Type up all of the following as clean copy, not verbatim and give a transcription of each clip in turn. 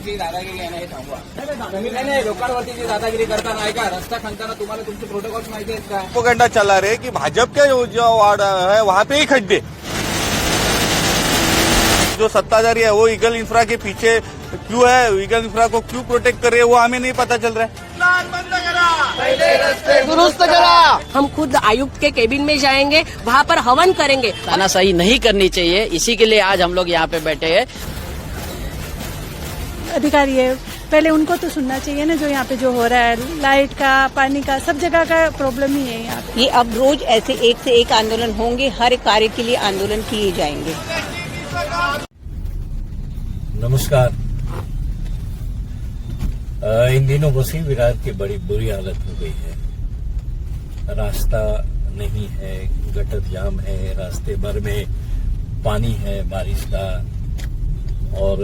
जी दादागिरी आहे ना हे थांबवा. नाही लोकांवरती जी दादागिरी करताना ऐका रस्ता खणताना तुम्हाला तुमचे प्रोटोकॉल्स माहिती आहेत का? प्रोपेगेंडा चला रहे कि भाजपा के जो वार्ड है वहाँ पे ही खड्डे, जो सत्ताधारी है वो ईगल इंफ्रा के पीछे क्यों है, ईगल इंफ्रा को क्यों प्रोटेक्ट कर रहे हैं वो हमें नहीं पता चल रहा है. दुरुस्त करा. हम खुद आयुक्त के केबिन में जाएंगे, वहाँ पर हवन करेंगे. तानाशाही नहीं करनी चाहिए, इसी के लिए आज हम लोग यहाँ पे बैठे हैं. अधिकारी है, पहले उनको तो सुनना चाहिए ना, जो यहाँ पे जो हो रहा है लाइट का, पानी का, सब जगह का प्रॉब्लम ही है यहाँ पे. ये अब रोज ऐसे एक से एक आंदोलन होंगे, हर एक कार्य के लिए आंदोलन किए जाएंगे. नमस्कार. इन दिनों वसीम विरार की बड़ी बुरी हालत हो गई है. रास्ता नहीं है, गटर जाम है, रास्ते भर में पानी है बारिश का और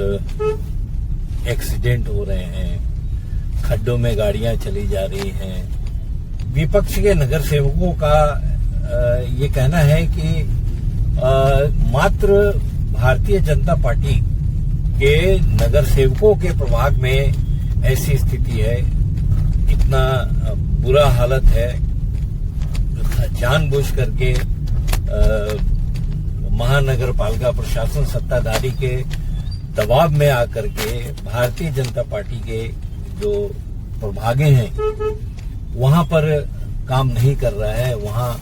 एक्सीडेंट हो रहे हैं, खड्डों में गाड़ियां चली जा रही हैं. विपक्ष के नगर सेवकों का ये कहना है कि मात्र भारतीय जनता पार्टी के नगर सेवकों के प्रभाग में ऐसी स्थिति है, इतना बुरा हालत है. जानबूझ करके महानगर पालिका प्रशासन सत्ताधारी के दबाव में आकर के भारतीय जनता पार्टी के जो प्रभागे हैं वहां पर काम नहीं कर रहा है. वहां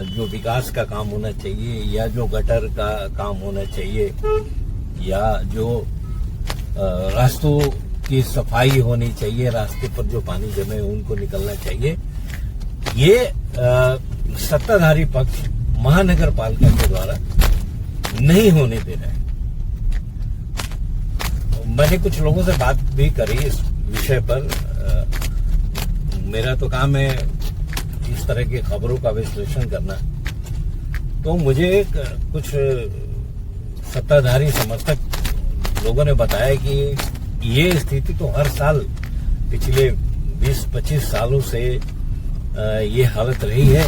जो विकास का काम होना चाहिए या जो गटर का काम होना चाहिए या जो रास्तों की सफाई होनी चाहिए, रास्ते पर जो पानी जमे उनको निकलना चाहिए, ये सत्ताधारी पक्ष महानगर पालिका के द्वारा नहीं होने दे रहा है. मैंने कुछ लोगों से बात भी करी इस विषय पर. मेरा तो काम है इस तरह की खबरों का विश्लेषण करना, तो मुझे कुछ सत्ताधारी समर्थक लोगों ने बताया कि ये स्थिति तो हर साल पिछले 20-25 सालों से ये हालत रही है.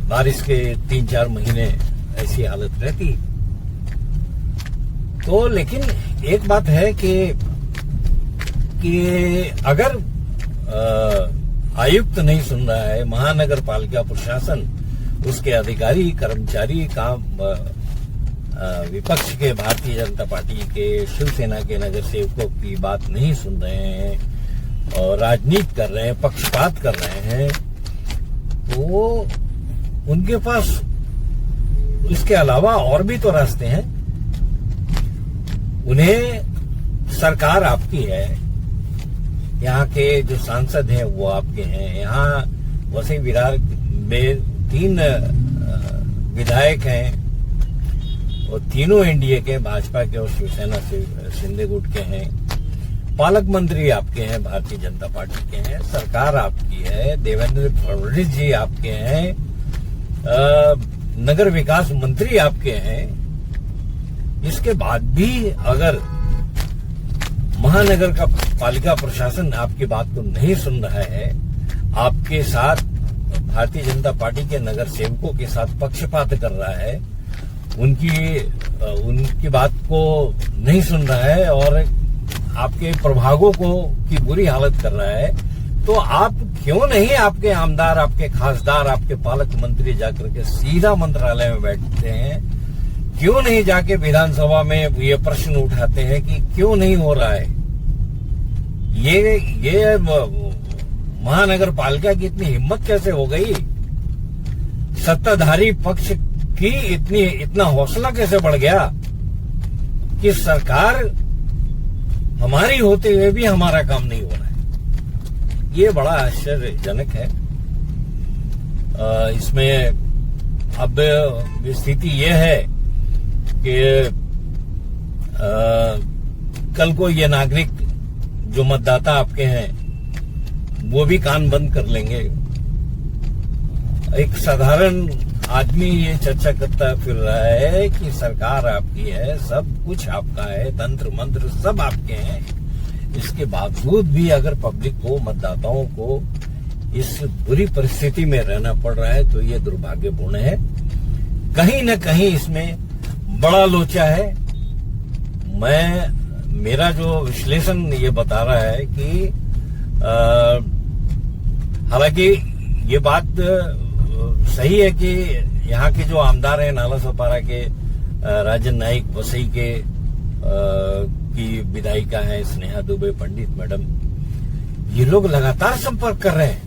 बारिश के 3-4 महीने ऐसी हालत रहती. तो लेकिन एक बात है कि अगर आयुक्त नहीं सुन रहा है, महानगर पालिका प्रशासन, उसके अधिकारी कर्मचारी काम विपक्ष के भारतीय जनता पार्टी के शिवसेना के नगर सेवकों की बात नहीं सुन रहे हैं और राजनीति कर रहे हैं, पक्षपात कर रहे हैं, तो उनके पास इसके अलावा और भी तो रास्ते हैं. उन्हें सरकार आपकी है, यहाँ के जो सांसद हैं वो आपके हैं. यहाँ वसीम विरार में 3 विधायक हैं और तीनों एनडीए के, भाजपा के और शिवसेना से शिंदे गुट के हैं. पालक मंत्री आपके हैं, भारतीय जनता पार्टी के हैं. सरकार आपकी है, देवेंद्र फडणवीस जी आपके हैं, नगर विकास मंत्री आपके हैं. इसके बाद भी अगर महानगर का पालिका प्रशासन आपकी बात को नहीं सुन रहा है, आपके साथ भारतीय जनता पार्टी के नगर सेवकों के साथ पक्षपात कर रहा है, उनकी बात को नहीं सुन रहा है और आपके प्रभागों को की बुरी हालत कर रहा है, तो आप क्यों नहीं, आपके आमदार, आपके खासदार, आपके पालक मंत्री जाकर के सीधा मंत्रालय में बैठते हैं? क्यों नहीं जाके विधानसभा में ये प्रश्न उठाते हैं कि क्यों नहीं हो रहा है? ये महानगर पालिका की इतनी हिम्मत कैसे हो गई? सत्ताधारी पक्ष की इतना हौसला कैसे बढ़ गया कि सरकार हमारी होते हुए भी हमारा काम नहीं हो रहा है? ये बड़ा आश्चर्यजनक है. इसमें अब स्थिति ये है कि कल को ये नागरिक जो मतदाता आपके हैं वो भी कान बंद कर लेंगे. एक साधारण आदमी ये चर्चा करता फिर रहा है कि सरकार आपकी है, सब कुछ आपका है, तंत्र मंत्र सब आपके हैं. इसके बावजूद भी अगर पब्लिक को, मतदाताओं को इस बुरी परिस्थिति में रहना पड़ रहा है तो ये दुर्भाग्यपूर्ण है. कहीं न कहीं इसमें बड़ा लोचा है मेरा जो विश्लेषण ये बता रहा है कि हालांकि ये बात सही है कि यहाँ के जो आमदार हैं नाला सोपारा के राजन नाइक वसई के की विधायिका है स्नेहा दुबे पंडित मैडम, ये लोग लगातार संपर्क कर रहे हैं।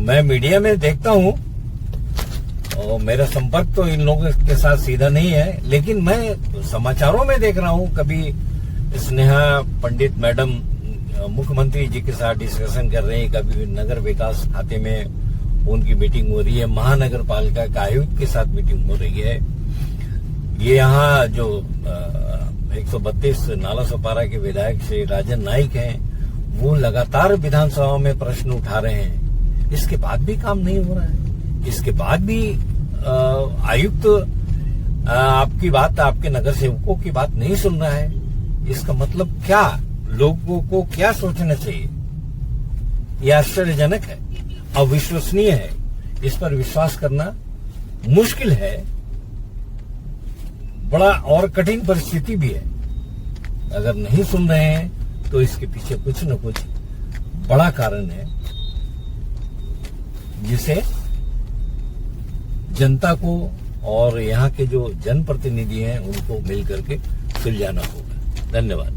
मैं मीडिया में देखता हूं और मेरा संपर्क तो इन लोगों के साथ सीधा नहीं है, लेकिन मैं समाचारों में देख रहा हूं कभी स्नेहा पंडित मैडम मुख्यमंत्री जी के साथ डिस्कशन कर रहे हैं, कभी नगर विकास खाते में उनकी मीटिंग हो रही है, महानगर पालिका के आयुक्त के साथ मीटिंग हो रही है। ये यहाँ जो 132 नाला सोपारा के विधायक श्री राजन नाइक हैं, वो लगातार विधानसभा में प्रश्न उठा रहे हैं। इसके बाद भी काम नहीं हो रहा है, इसके बाद भी आयुक्त आपकी बात, आपके नगर सेवकों की बात नहीं सुन रहा है। इसका मतलब क्या, लोगों को क्या सोचना चाहिए? यह आश्चर्यजनक है, अविश्वसनीय है, इस पर विश्वास करना मुश्किल है, बड़ा और कठिन परिस्थिति भी है। अगर नहीं सुन रहे हैं तो इसके पीछे कुछ न कुछ बड़ा कारण है, जिसे जनता को और यहाँ के जो जनप्रतिनिधि हैं उनको मिलकर के सुलझाना होगा। धन्यवाद।